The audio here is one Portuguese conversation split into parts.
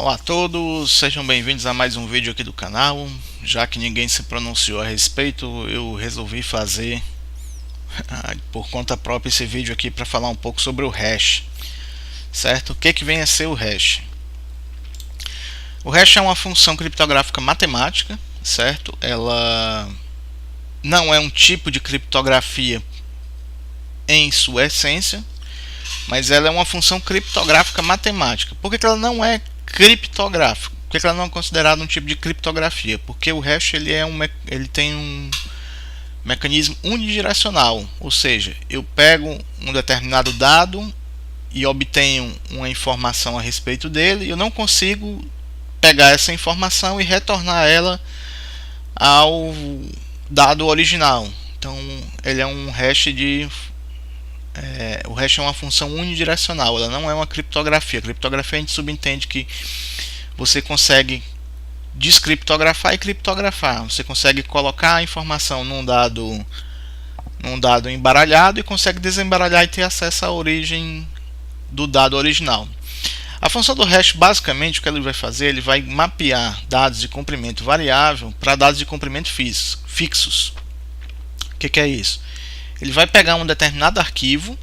Olá a todos, sejam bem-vindos a mais um vídeo aqui do canal. Já que ninguém se pronunciou a respeito, eu resolvi fazer por conta própria esse vídeo aqui para falar um pouco sobre o hash, certo? O que vem a ser o hash? O hash é uma função criptográfica matemática, certo? Ela não é um tipo de criptografia em sua essência, mas ela é uma função criptográfica matemática. Por que ela não é criptográfica? Por que ela não é considerada um tipo de criptografia? Porque o hash ele tem um mecanismo unidirecional, ou seja, eu pego um determinado dado e obtenho uma informação a respeito dele, e eu não consigo pegar essa informação e retornar ela ao dado original. Então ele é um hash o hash é uma função unidirecional, ela não é uma criptografia. Criptografia a gente subentende que você consegue descriptografar e criptografar. Você consegue colocar a informação num dado embaralhado e consegue desembaralhar e ter acesso à origem do dado original. A função do hash, basicamente, o que ele vai fazer, ele vai mapear dados de comprimento variável para dados de comprimento fixos. O que é isso? Ele vai pegar um determinado arquivo,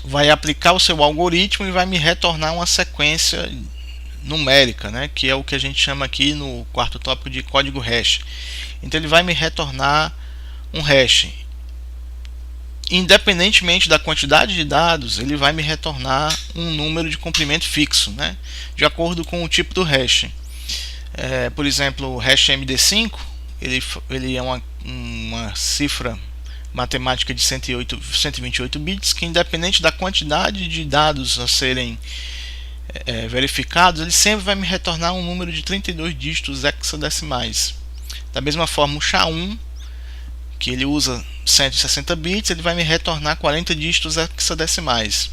vai aplicar o seu algoritmo e vai me retornar uma sequência numérica, né, que é o que a gente chama aqui no quarto tópico de código hash. Então ele vai me retornar um hash. Independentemente da quantidade de dados, ele vai me retornar um número de comprimento fixo, né, de acordo com o tipo do hash. Por exemplo, o hash MD5 ele é uma cifra matemática de 128 bits, que independente da quantidade de dados a serem verificados, ele sempre vai me retornar um número de 32 dígitos hexadecimais. Da mesma forma, o SHA-1, que ele usa 160 bits, ele vai me retornar 40 dígitos hexadecimais.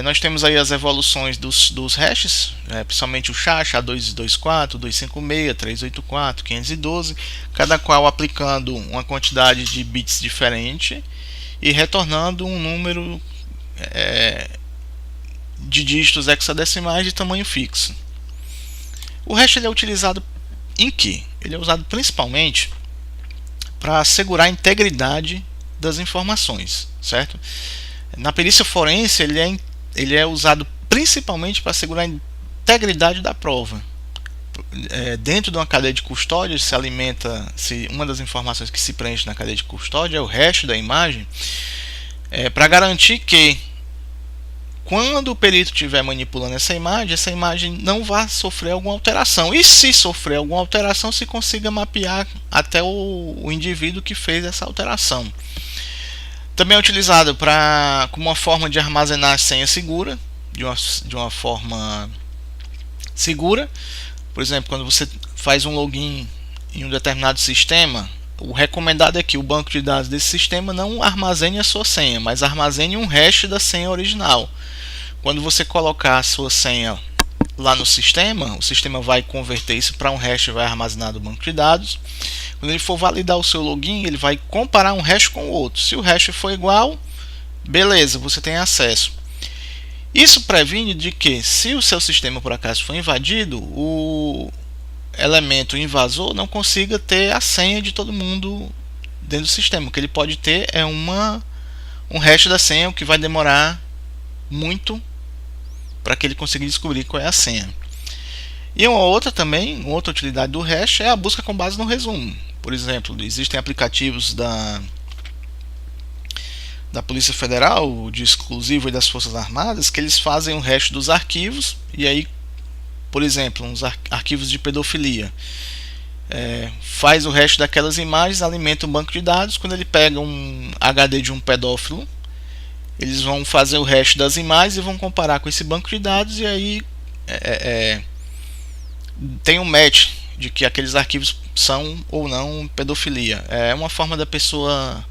Nós temos aí as evoluções dos hashes, principalmente o SHA, SHA-224, 256, 384, 512, cada qual aplicando uma quantidade de bits diferente e retornando um número de dígitos hexadecimais de tamanho fixo. O hash ele é utilizado em quê? Ele é usado principalmente para assegurar a integridade das informações, certo? Na perícia forense ele é usado principalmente para assegurar a integridade da prova. Dentro de uma cadeia de custódia uma das informações que se preenche na cadeia de custódia é o hash da imagem, para garantir que quando o perito estiver manipulando essa imagem não vai sofrer alguma alteração. E se sofrer alguma alteração, se consiga mapear até o indivíduo que fez essa alteração. Também é utilizado como uma forma de armazenar a senha segura, de uma forma segura. Por exemplo, quando você faz um login em um determinado sistema, o recomendado é que o banco de dados desse sistema não armazene a sua senha, mas armazene um hash da senha original. Quando você colocar a sua senha lá no sistema, o sistema vai converter isso para um hash e vai armazenar no banco de dados. Quando ele for validar o seu login, ele vai comparar um hash com o outro. Se o hash for igual, beleza, você tem acesso. Isso previne de que, se o seu sistema por acaso for invadido, o elemento invasor não consiga ter a senha de todo mundo dentro do sistema. O que ele pode ter é um hash da senha, o que vai demorar muito para que ele consiga descobrir qual é a senha. E uma outra utilidade do hash é a busca com base no resumo. Por exemplo, existem aplicativos da Polícia Federal, de exclusivo e das Forças Armadas, que eles fazem um hash dos arquivos, e aí, por exemplo, uns arquivos de pedofilia. Faz o hash daquelas imagens, alimenta um banco de dados. Quando ele pega um HD de um pedófilo, eles vão fazer o hash das imagens e vão comparar com esse banco de dados, e aí tem um match de que aqueles arquivos são ou não pedofilia. É uma forma da pessoa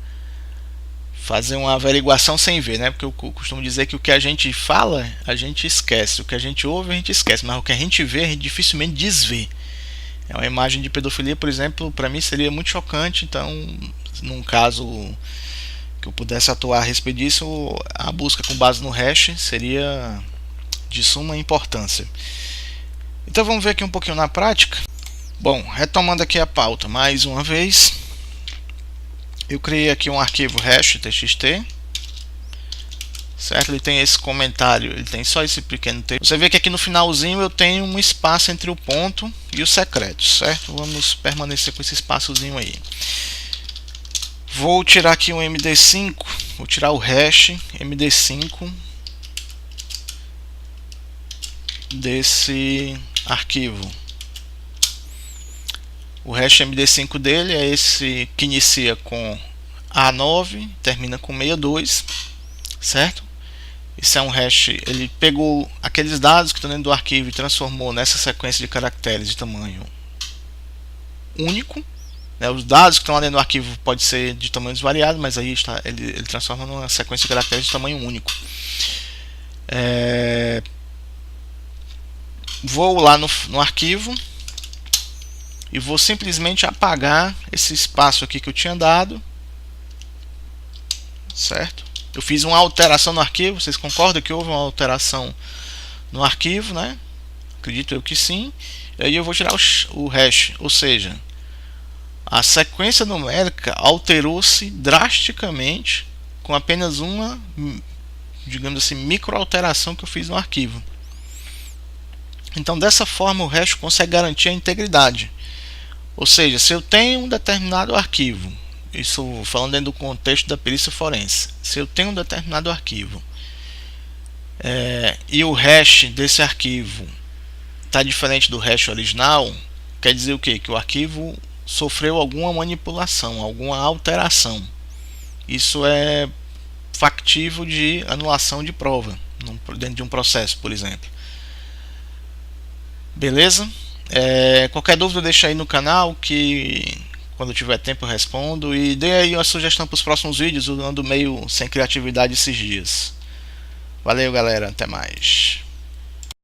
fazer uma averiguação sem ver, né? Porque eu costumo dizer que o que a gente fala, a gente esquece. O que a gente ouve, a gente esquece. Mas o que a gente vê, a gente dificilmente desvê. Uma imagem de pedofilia, por exemplo, para mim seria muito chocante. Então, num caso que eu pudesse atuar a respeito disso, a busca com base no hash seria de suma importância. Então vamos ver aqui um pouquinho na prática. Bom, retomando aqui a pauta mais uma vez, eu criei aqui um arquivo hash.txt, certo? Ele tem esse comentário, ele tem só esse pequeno texto. Você vê que aqui no finalzinho eu tenho um espaço entre o ponto e o secreto, certo? Vamos permanecer com esse espaçozinho aí. Vou tirar aqui um MD5, vou tirar o hash MD5 desse arquivo. O hash MD5 dele é esse que inicia com A9, termina com 62, certo? Esse é um hash, ele pegou aqueles dados que estão dentro do arquivo e transformou nessa sequência de caracteres de tamanho único. Os dados que estão lá dentro do arquivo podem ser de tamanhos variados, mas aí ele transforma numa sequência de caracteres de tamanho único. Vou lá no arquivo e vou simplesmente apagar esse espaço aqui que eu tinha dado, certo? Eu fiz uma alteração no arquivo, vocês concordam que houve uma alteração no arquivo, né? Acredito eu que sim. E aí eu vou tirar o hash, ou seja, a sequência numérica alterou-se drasticamente com apenas uma, digamos assim, micro alteração que eu fiz no arquivo. Então dessa forma o hash consegue garantir a integridade. Ou seja, se eu tenho um determinado arquivo, isso falando dentro do contexto da perícia forense, se eu tenho um determinado arquivo e o hash desse arquivo está diferente do hash original, quer dizer o quê? Que o arquivo sofreu alguma manipulação, alguma alteração. Isso é factível de anulação de prova dentro de um processo, por exemplo. Beleza? Qualquer dúvida deixa aí no canal que quando eu tiver tempo eu respondo, e dê aí uma sugestão para os próximos vídeos. Eu ando meio sem criatividade esses dias. Valeu galera, até mais.